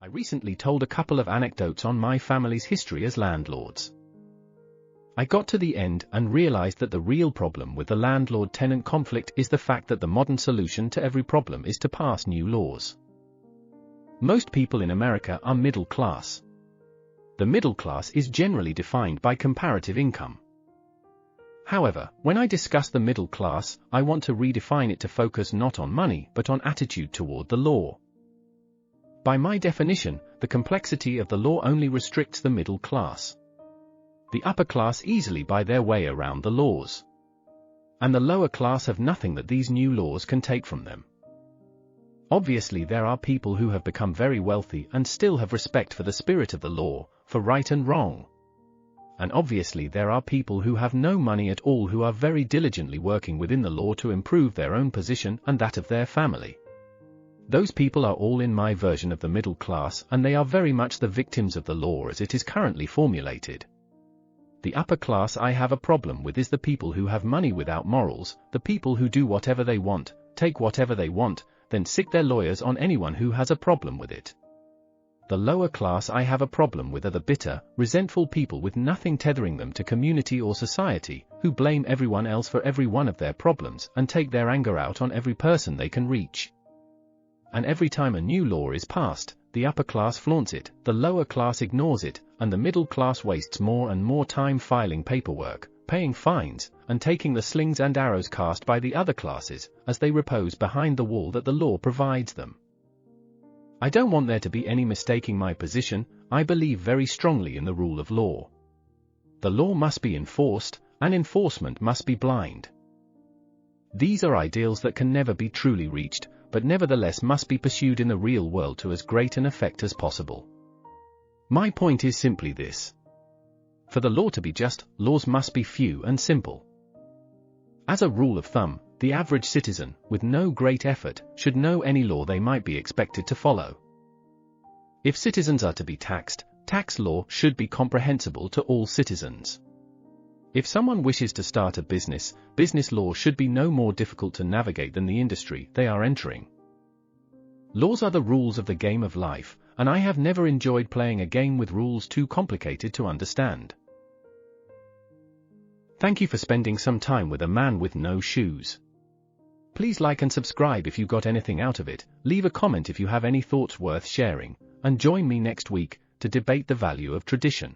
I recently told a couple of anecdotes on my family's history as landlords. I got to the end and realized that the real problem with the landlord-tenant conflict is the fact that the modern solution to every problem is to pass new laws. Most people in America are middle class. The middle class is generally defined by comparative income. However, when I discuss the middle class, I want to redefine it to focus not on money but on attitude toward the law. By my definition, the complexity of the law only restricts the middle class. The upper class easily buy their way around the laws. And the lower class have nothing that these new laws can take from them. Obviously, there are people who have become very wealthy and still have respect for the spirit of the law, for right and wrong. And obviously there are people who have no money at all who are very diligently working within the law to improve their own position and that of their family. Those people are all in my version of the middle class, and they are very much the victims of the law as it is currently formulated. The upper class I have a problem with is the people who have money without morals, the people who do whatever they want, take whatever they want, then sick their lawyers on anyone who has a problem with it. The lower class I have a problem with are the bitter, resentful people with nothing tethering them to community or society, who blame everyone else for every one of their problems and take their anger out on every person they can reach. And every time a new law is passed, the upper class flaunts it, the lower class ignores it, and the middle class wastes more and more time filing paperwork, paying fines, and taking the slings and arrows cast by the other classes, as they repose behind the wall that the law provides them. I don't want there to be any mistaking my position. I believe very strongly in the rule of law. The law must be enforced, and enforcement must be blind. These are ideals that can never be truly reached, but nevertheless must be pursued in the real world to as great an effect as possible. My point is simply this. For the law to be just, laws must be few and simple. As a rule of thumb, the average citizen, with no great effort, should know any law they might be expected to follow. If citizens are to be taxed, tax law should be comprehensible to all citizens. If someone wishes to start a business, business law should be no more difficult to navigate than the industry they are entering. Laws are the rules of the game of life, and I have never enjoyed playing a game with rules too complicated to understand. Thank you for spending some time with a man with no shoes. Please like and subscribe if you got anything out of it, leave a comment if you have any thoughts worth sharing, and join me next week to debate the value of tradition.